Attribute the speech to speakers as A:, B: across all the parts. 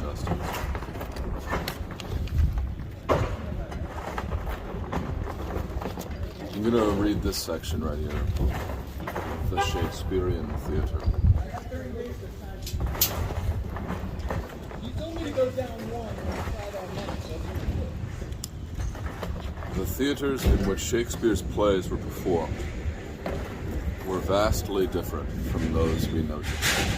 A: customs. I'm going to read this section right here, the Shakespearean theater. The theaters in which Shakespeare's plays were performed were vastly different from those we know today.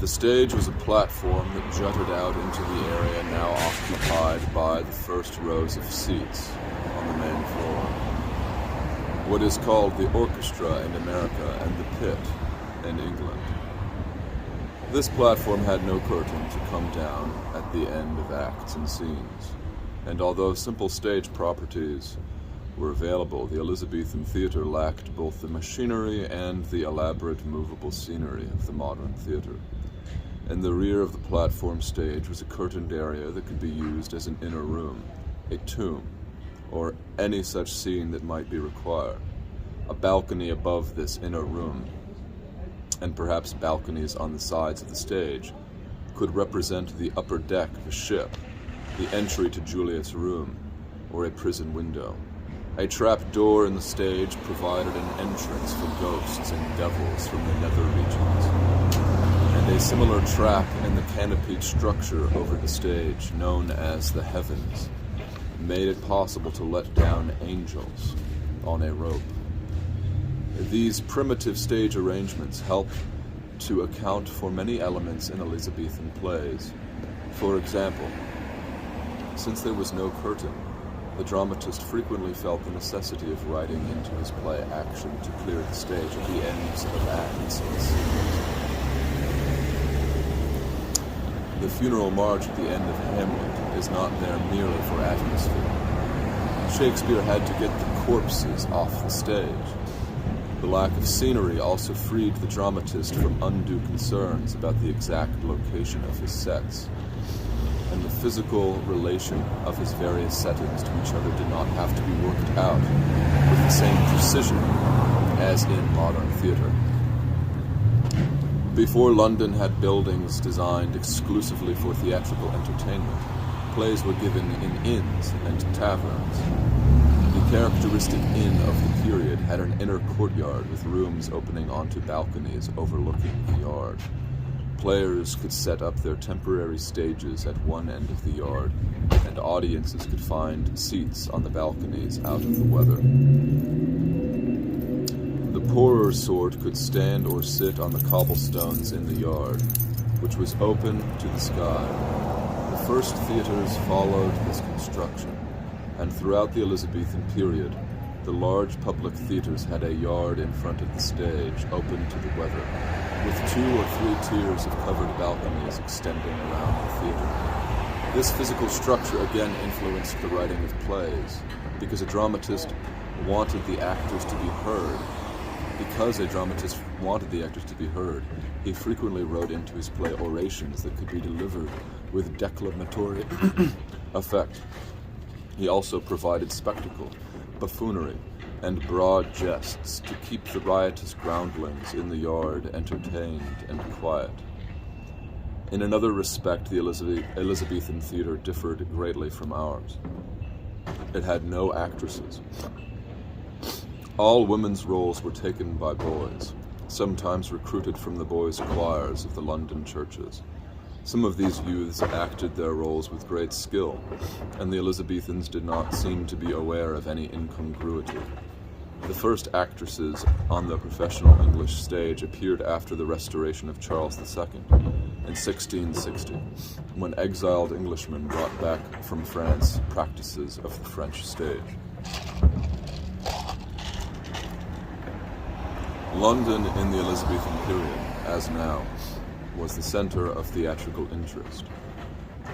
A: The stage was a platform that jutted out into the area now occupied by the first rows of seats on the main floor. What is called the orchestra in America and the pit in England. This platform had no curtain to come down at the end of acts and scenes, and although simple stage properties were available, the Elizabethan theater lacked both the machinery and the elaborate movable scenery of the modern theater. In the rear of the platform stage was a curtained area that could be used as an inner room, a tomb, or any such scene that might be required. A balcony above this inner room, and perhaps balconies on the sides of the stage, could represent the upper deck of a ship, the entry to Juliet's room, or a prison window. A trap door in the stage provided an entrance for ghosts and devils from the nether regions, and a similar trap in the canopied structure over the stage, known as the heavens, made it possible to let down angels on a rope. These primitive stage arrangements help to account for many elements in Elizabethan plays. For example, since there was no curtain, the dramatist frequently felt the necessity of writing into his play action to clear the stage at the ends of acts and scenes. The funeral march at the end of Hamlet is not there merely for atmosphere. Shakespeare had to get the corpses off the stage. The lack of scenery also freed the dramatist from undue concerns about the exact location of his sets, and the physical relation of his various settings to each other did not have to be worked out with the same precision as in modern theater. Before London had buildings designed exclusively for theatrical entertainment, plays were given in inns and taverns. The characteristic inn of the period had an inner courtyard with rooms opening onto balconies overlooking the yard. Players could set up their temporary stages at one end of the yard, and audiences could find seats on the balconies out of the weather. The poorer sort could stand or sit on the cobblestones in the yard, which was open to the sky. The first theaters followed this construction, and throughout the Elizabethan period, the large public theaters had a yard in front of the stage, open to the weather, with 2 or 3 tiers of covered balconies extending around the theater. This physical structure again influenced the writing of plays, because a dramatist wanted the actors to be heard. He frequently wrote into his play orations that could be delivered with declamatory effect. He also provided spectacle, buffoonery, and broad jests to keep the riotous groundlings in the yard entertained and quiet. In another respect, the Elizabethan theater differed greatly from ours. It had no actresses. All women's roles were taken by boys, sometimes recruited from the boys' choirs of the London churches. Some of these youths acted their roles with great skill, and the Elizabethans did not seem to be aware of any incongruity. The first actresses on the professional English stage appeared after the restoration of Charles II in 1660, when exiled Englishmen brought back from France practices of the French stage. London in the Elizabethan period, as now, was the center of theatrical interest.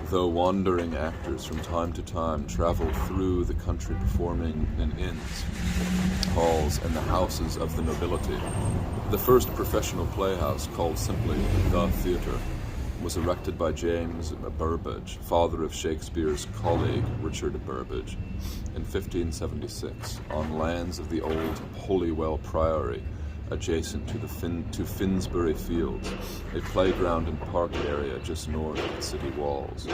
A: Though wandering actors from time to time traveled through the country performing in inns, halls, and the houses of the nobility, the first professional playhouse, called simply the Theatre, was erected by James Burbage, father of Shakespeare's colleague Richard Burbage, in 1576, on lands of the old Holywell Priory, adjacent to Finsbury Fields, a playground and park area just north of the city walls.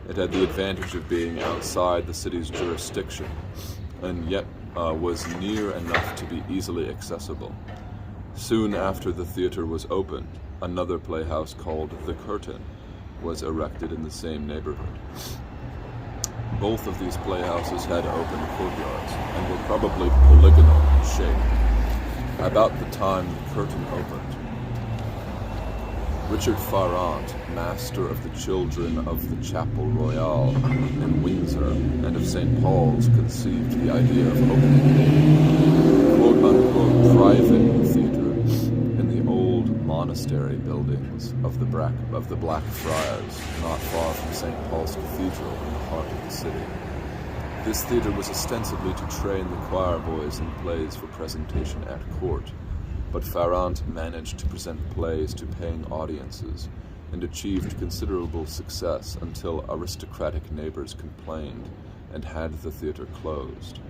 A: It had the advantage of being outside the city's jurisdiction, and yet was near enough to be easily accessible. Soon after the theater was opened, another playhouse called The Curtain was erected in the same neighborhood. Both of these playhouses had open courtyards and were probably polygonal in shape. About the time The Curtain opened, Richard Farrant, master of the children of the Chapel Royal in Windsor and of St. Paul's, conceived the idea of opening a quote-unquote private theater in the old monastery buildings of the Blackfriars, not far from St. Paul's Cathedral in the heart of the city. This theater was ostensibly to train the choir boys in plays for presentation at court, but Farrant managed to present plays to paying audiences and achieved considerable success until aristocratic neighbors complained and had the theater closed.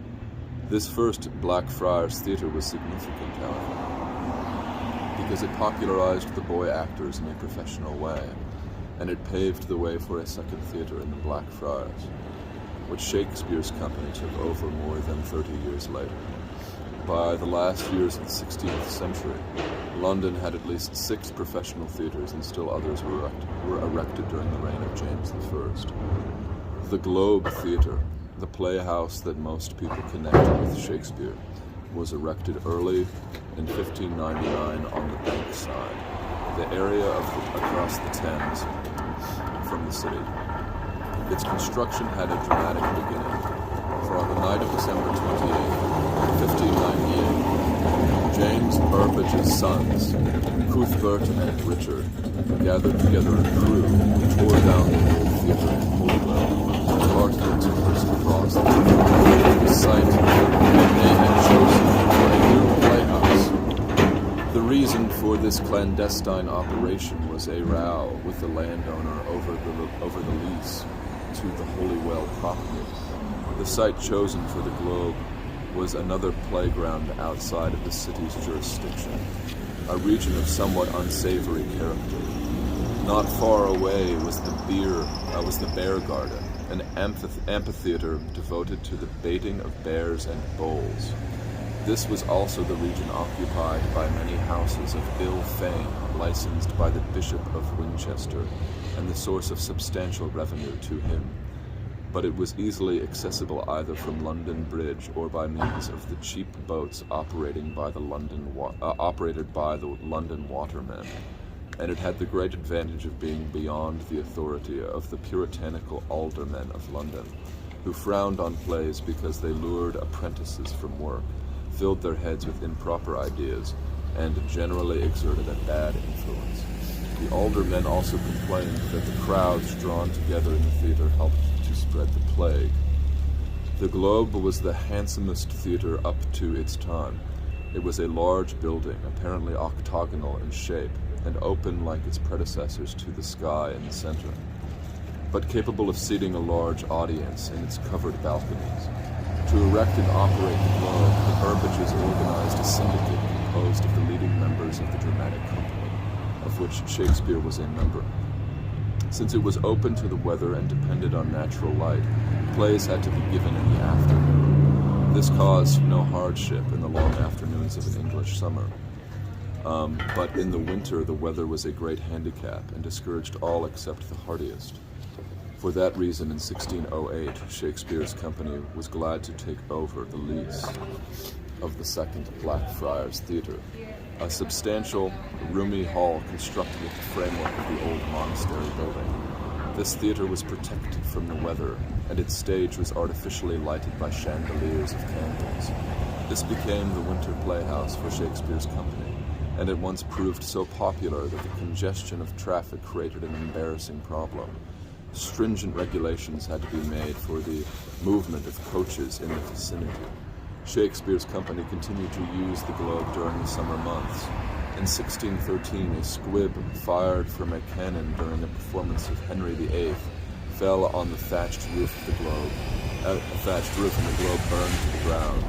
A: This first Blackfriars theater was significant, however, because it popularized the boy actors in a professional way, and it paved the way for a second theater in the Blackfriars, which Shakespeare's company took over more than 30 years later. By the last years of the 16th century, London had at least 6 professional theaters, and still others were erected during the reign of James I. The Globe Theatre, the playhouse that most people connected with Shakespeare, was erected early in 1599 on the Bankside, the area across the Thames from the city. Its construction had a dramatic beginning, for on the night of December 28, 1598, James Burbage's sons, Cuthbert and Richard, gathered together a crew and tore down the old theatre in Holywell and carted the timbers across the site that they had chosen for a new playhouse. The reason for this clandestine operation was a row with the landowner over the lease to the Holywell property. The site chosen for the Globe was another playground outside of the city's jurisdiction, a region of somewhat unsavory character. Not far away was the Bear Garden, an amphitheater devoted to the baiting of bears and bulls. This was also the region occupied by many houses of ill fame licensed by the Bishop of Winchester, and the source of substantial revenue to him. But it was easily accessible either from London Bridge or by means of the cheap boats operated by the London watermen, and it had the great advantage of being beyond the authority of the puritanical aldermen of London, who frowned on plays because they lured apprentices from work, filled their heads with improper ideas, and generally exerted a bad influence. The aldermen also complained that the crowds drawn together in the theater helped to spread the plague. The Globe was the handsomest theater up to its time. It was a large building, apparently octagonal in shape, and open like its predecessors to the sky in the center, but capable of seating a large audience in its covered balconies. To erect and operate the Globe, the Burbages organized a syndicate composed of the leading members of the dramatic company, of which Shakespeare was a member. Since it was open to the weather and depended on natural light, plays had to be given in the afternoon. This caused no hardship in the long afternoons of an English summer. But in the winter, the weather was a great handicap and discouraged all except the hardiest. For that reason, in 1608, Shakespeare's company was glad to take over the lease of the second Blackfriars Theatre, a substantial, roomy hall constructed with the framework of the old monastery building. This theatre was protected from the weather, and its stage was artificially lighted by chandeliers of candles. This became the winter playhouse for Shakespeare's company, and at once proved so popular that the congestion of traffic created an embarrassing problem. Stringent regulations had to be made for the movement of coaches in the vicinity. Shakespeare's company continued to use the Globe during the summer months. In 1613, a squib fired from a cannon during a performance of Henry VIII fell on the thatched roof of the Globe. And the Globe burned to the ground.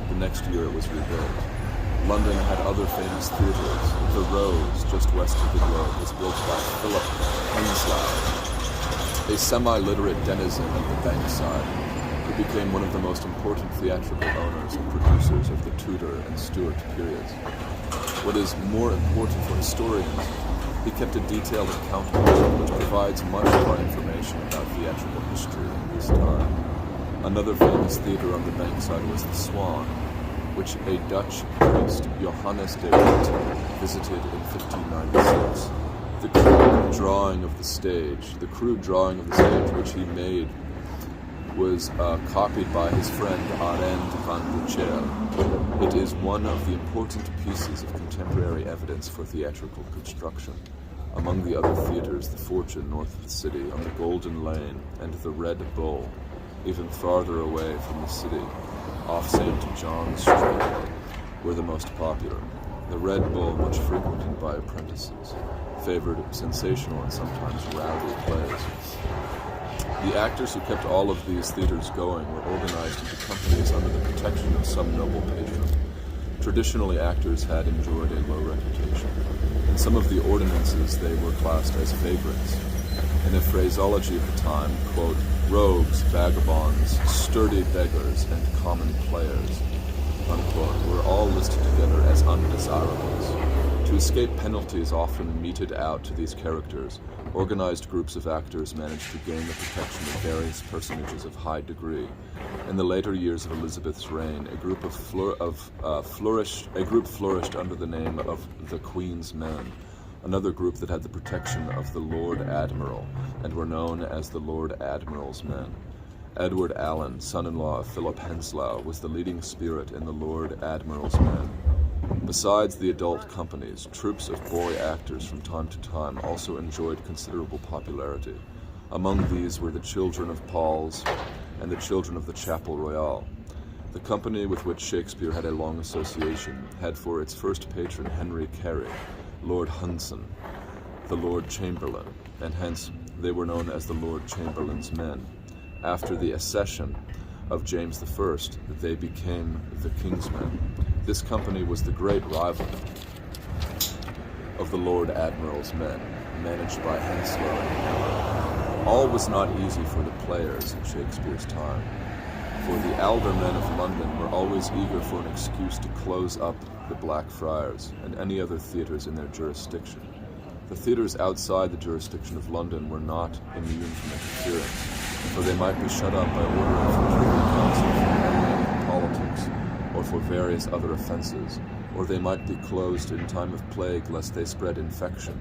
A: The next year it was rebuilt. London had other famous theatres. The Rose, just west of the Globe, was built by Philip Henslow, a semi-literate denizen of the Bankside, who became one of the most important theatrical owners and producers of the Tudor and Stuart periods. What is more important for historians, he kept a detailed account book which provides much more information about theatrical history in this time. Another famous theatre on the Bankside was the Swan, which a Dutch priest, Johannes de Witt, visited in 1596. The crude drawing of the stage, which he made, was copied by his friend Arend van Buchel. It is one of the important pieces of contemporary evidence for theatrical construction. Among the other theatres, the Fortune north of the city, on the Golden Lane, and the Red Bull, even farther away from the city, off St. John's Street, were the most popular. The Red Bull, much frequented by apprentices, favored sensational and sometimes rowdy plays. The actors who kept all of these theatres going were organized into companies under the protection of some noble patron. Traditionally, actors had enjoyed a low reputation. In some of the ordinances, they were classed as vagrants. In a phraseology of the time, quote, rogues, vagabonds, sturdy beggars, and common players, unquote, were all listed together as undesirables. To escape penalties often meted out to these characters, organized groups of actors managed to gain the protection of various personages of high degree. In the later years of Elizabeth's reign, a group flourished under the name of the Queen's Men, another group that had the protection of the Lord Admiral, and were known as the Lord Admiral's Men. Edward Allen, son-in-law of Philip Henslow, was the leading spirit in the Lord Admiral's Men. Besides the adult companies, troops of boy actors from time to time also enjoyed considerable popularity. Among these were the Children of Paul's and the Children of the Chapel Royal. The company with which Shakespeare had a long association had for its first patron Henry Carey, Lord Hunson, the Lord Chamberlain, and hence they were known as the Lord Chamberlain's Men. After the accession of James I, they became the King's Men. This company was the great rival of the Lord Admiral's Men, managed by Henslow and Hammer. All was not easy for the players in Shakespeare's time, for the aldermen of London were always eager for an excuse to close up the Blackfriars and any other theatres in their jurisdiction. The theatres outside the jurisdiction of London were not immune from interference, for they might be shut up by order of the Privy Council for emanating politics, or for various other offences, or they might be closed in time of plague lest they spread infection.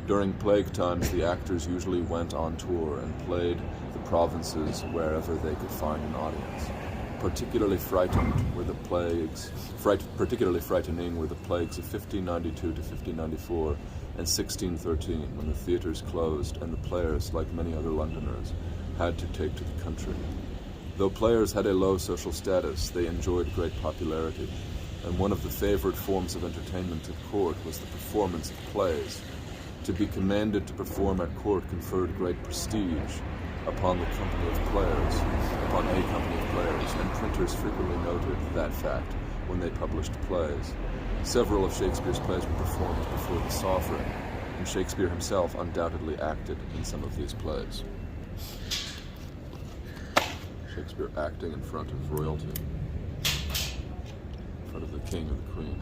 A: During plague times, the actors usually went on tour and played the provinces wherever they could find an audience. Particularly frightening were the plagues of 1592 to 1594 and 1613, when the theatres closed and the players, like many other Londoners, had to take to the country. Though players had a low social status, they enjoyed great popularity, and one of the favored forms of entertainment at court was the performance of plays. To be commanded to perform at court conferred great prestige upon a company of players, and printers frequently noted that fact when they published plays. Several of Shakespeare's plays were performed before the sovereign, and Shakespeare himself undoubtedly acted in some of these plays. Shakespeare acting in front of royalty, in front of the king and the queen.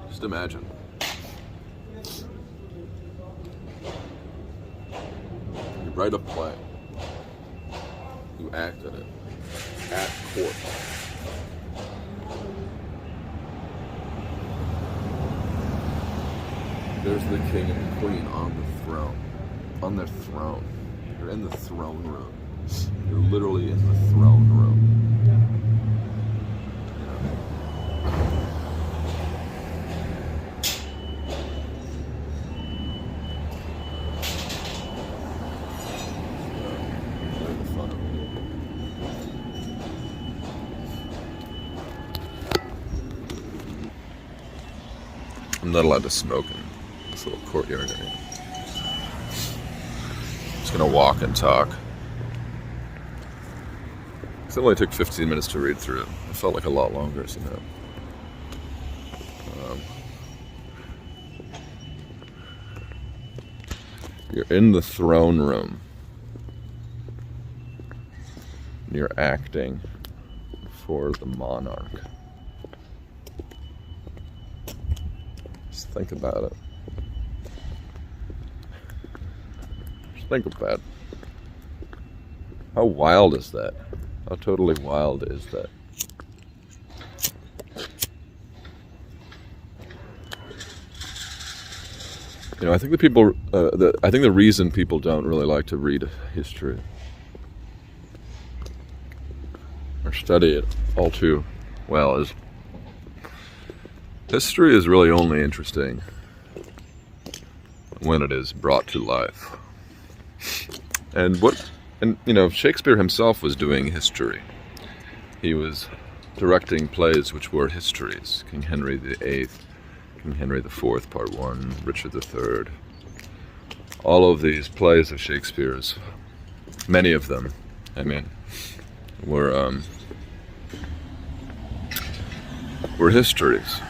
A: Just imagine. You write a play, you act in it, at court. There's the king and the queen on the throne, on their throne. You're in the throne room. You're literally in the throne room. I'm not allowed to smoke in this little courtyard area. Just gonna walk and talk. It only took 15 minutes to read through it. It felt like a lot longer, so no. You're in the throne room. You're acting for the monarch. Just think about it. Just think about it. How wild is that? How totally wild is that? You know, I think the reason people don't really like to read history or study it all too well is history is really only interesting when it is brought to life. And you know, Shakespeare himself was doing history. He was directing plays which were histories. King Henry VIII, King Henry IV, Part 1, Richard III. All of these plays of Shakespeare's, many of them, I mean, were histories.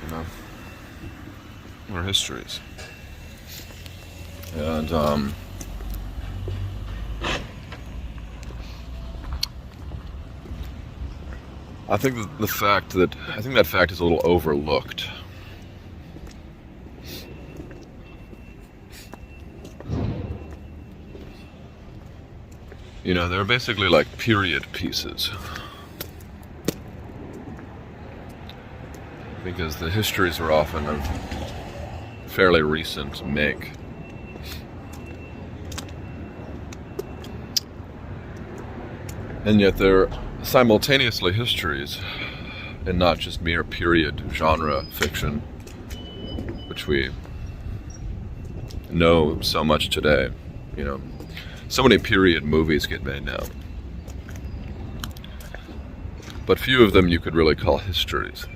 A: You know, were histories. And I think that fact is a little overlooked. You know, they're basically like period pieces. Because the histories are often of fairly recent make. And yet they're simultaneously histories and not just mere period genre fiction, which we know so much today. You know, so many period movies get made now, but few of them you could really call histories.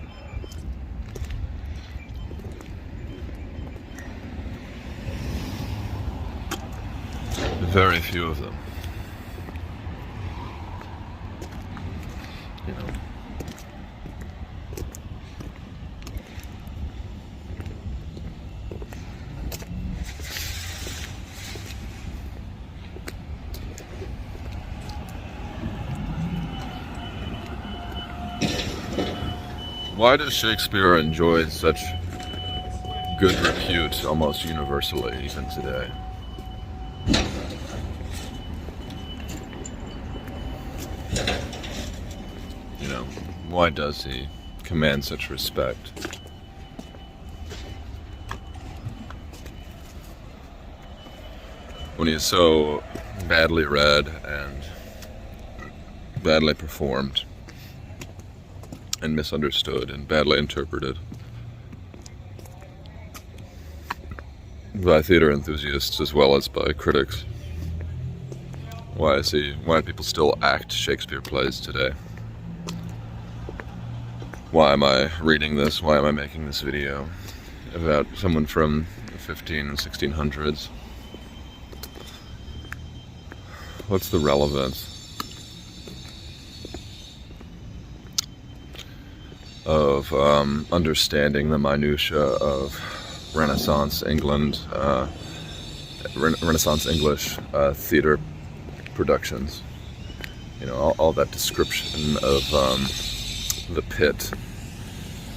A: Very few of them. You know. Why does Shakespeare enjoy such good repute almost universally, even today? You know, why does he command such respect? When he is so badly read and badly performed and misunderstood and badly interpreted by theater enthusiasts as well as by critics. Why do people still act Shakespeare plays today? Why am I reading this? Why am I making this video about someone from the 1500s and 1600s? What's the relevance of understanding the minutiae of Renaissance England, Renaissance English theater productions? You know, all that description of the pit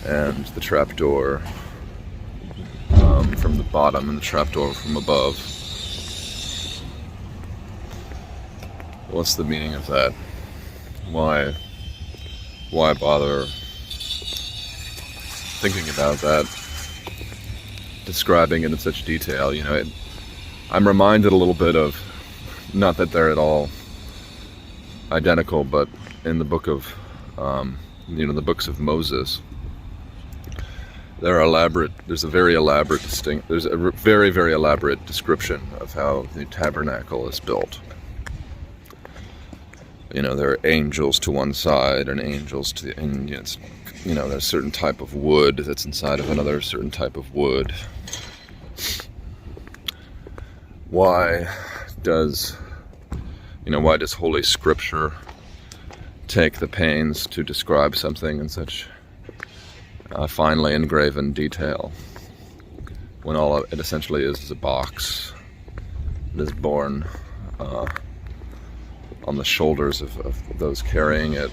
A: and the trapdoor from the bottom and the trapdoor from above. What's the meaning of that? Why bother thinking about that, describing it in such detail? You know, I'm reminded a little bit of, not that they're at all identical, but in the book of, the books of Moses, there's a very, very elaborate description of how the tabernacle is built. You know, there are angels to one side and angels to the, and there's a certain type of wood that's inside of another certain type of wood. Why does Holy Scripture take the pains to describe something in such finely engraven detail, when all it essentially is a box that is borne on the shoulders of those carrying it,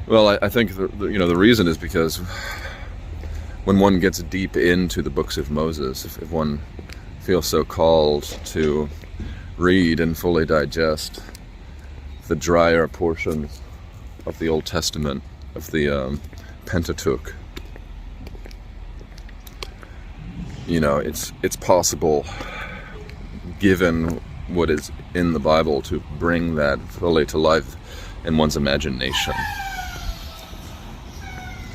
A: Well, I think the reason is because when one gets deep into the books of Moses, if one feels so called to read and fully digest the drier portions of the Old Testament, of the Pentateuch, it's possible, given what is in the Bible, to bring that fully to life in one's imagination.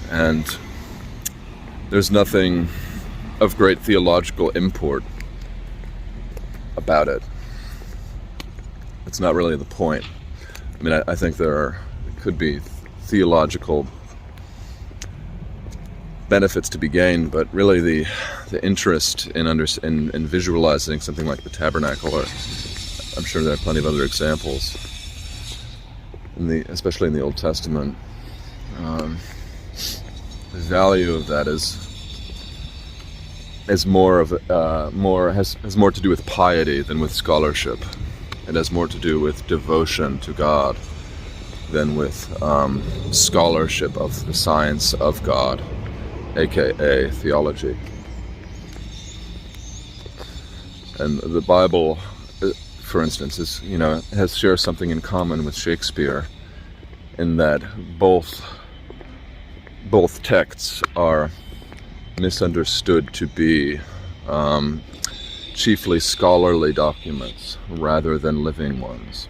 A: And there's nothing of great theological import about it. It's not really the point. I mean, I think there could be theological benefits to be gained, but really the interest in visualizing something like the tabernacle, or I'm sure there are plenty of other examples, especially in the Old Testament. The value of that has more to do with piety than with scholarship. It has more to do with devotion to God than with scholarship of the science of God, aka theology. And the Bible, for instance, shares something in common with Shakespeare, in that both texts are misunderstood to be chiefly scholarly documents rather than living ones.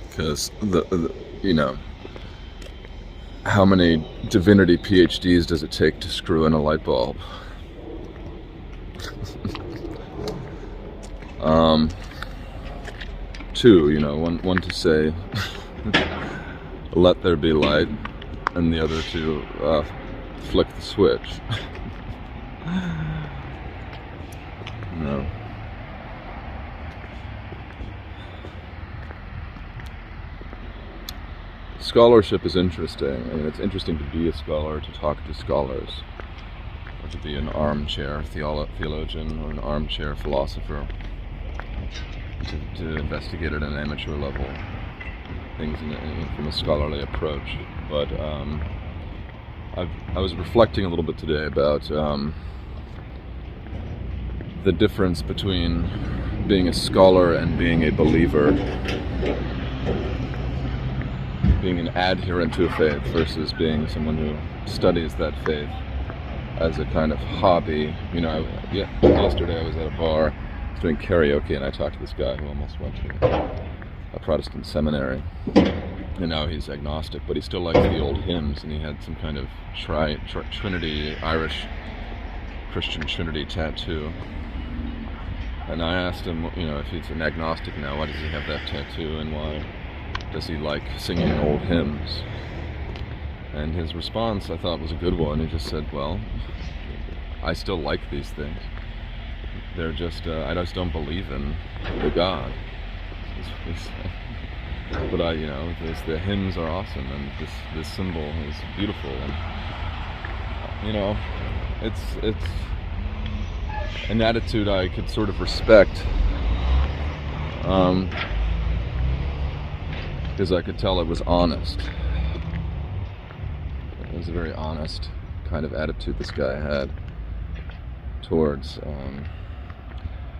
A: Because how many divinity PhDs does it take to screw in a light bulb? Two, one to say, let there be light, and the other to flick the switch. Scholarship is interesting. I mean, it's interesting to be a scholar, to talk to scholars, or to be an armchair theologian or an armchair philosopher, to investigate at an amateur level things from a scholarly approach. But I was reflecting a little bit today about the difference between being a scholar and being a believer, being an adherent to a faith versus being someone who studies that faith as a kind of hobby. Yesterday I was at a bar, I was doing karaoke, and I talked to this guy who almost went to a Protestant seminary, and now he's agnostic, but he still likes the old hymns, and he had some kind of Trinity, Irish Christian Trinity tattoo. And I asked him, if he's an agnostic now, why does he have that tattoo, and why does he like singing old hymns? And his response, I thought, was a good one. He just said, well, I still like these things. They're just, I just don't believe in the God. But the hymns are awesome, and this symbol is beautiful, and it's an attitude I could sort of respect, because I could tell it was honest. It was a very honest kind of attitude this guy had towards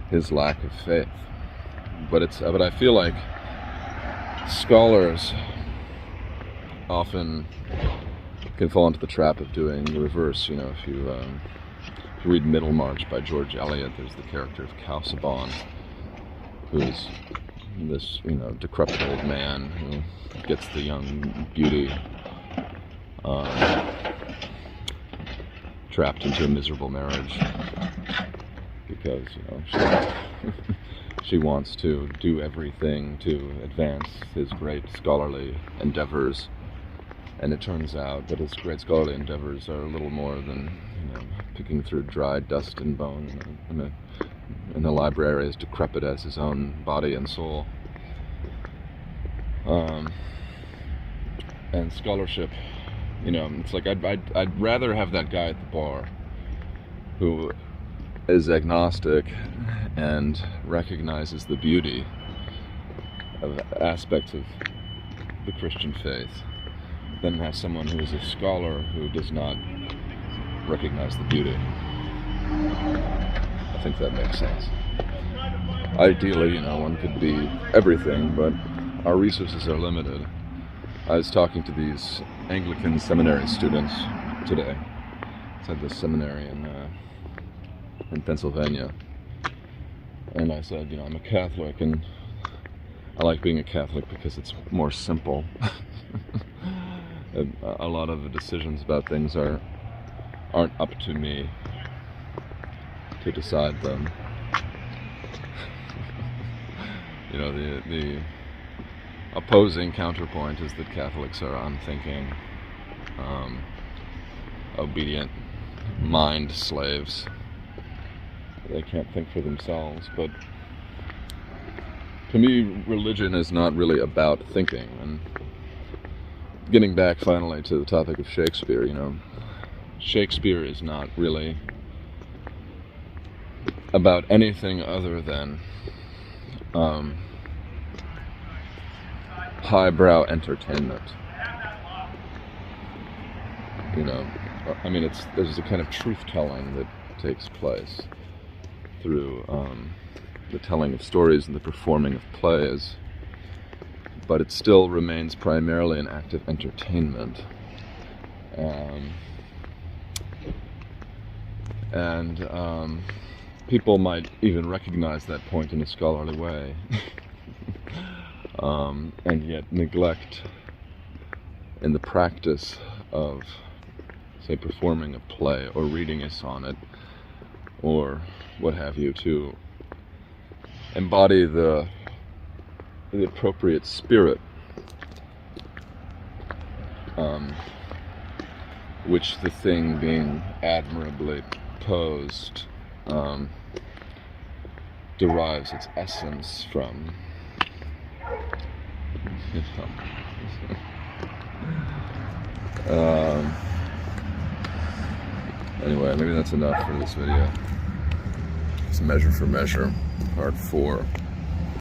A: his lack of faith. But I feel like scholars often can fall into the trap of doing the reverse. If you read Middlemarch by George Eliot, there's the character of Casaubon, who's this decrepit old man who gets the young beauty trapped into a miserable marriage because she wants to do everything to advance his great scholarly endeavors, and it turns out that his great scholarly endeavors are a little more than picking through dry dust and bone in a library as decrepit as his own body and soul. And scholarship, it's like I'd rather have that guy at the bar who is agnostic and recognizes the beauty of aspects of the Christian faith than have someone who is a scholar who does not recognize the beauty. I think that makes sense. Ideally, one could be everything, but our resources are limited. I was talking to these Anglican seminary students today. I had this seminary in Pennsylvania, and I said, I'm a Catholic, and I like being a Catholic because it's more simple. A lot of the decisions about things aren't up to me to decide them. The opposing counterpoint is that Catholics are unthinking, obedient mind slaves. They can't think for themselves, but to me, religion is not really about thinking. And getting back finally to the topic of Shakespeare, Shakespeare is not really about anything other than highbrow entertainment. There's a kind of truth-telling that takes place through the telling of stories and the performing of plays, but it still remains primarily an act of entertainment. People might even recognize that point in a scholarly way, and yet neglect in the practice of, say, performing a play or reading a sonnet or what have you, to embody the appropriate spirit, which the thing being admirably posed derives its essence from. Anyway, maybe that's enough for this video. It's Measure for Measure, Part 4.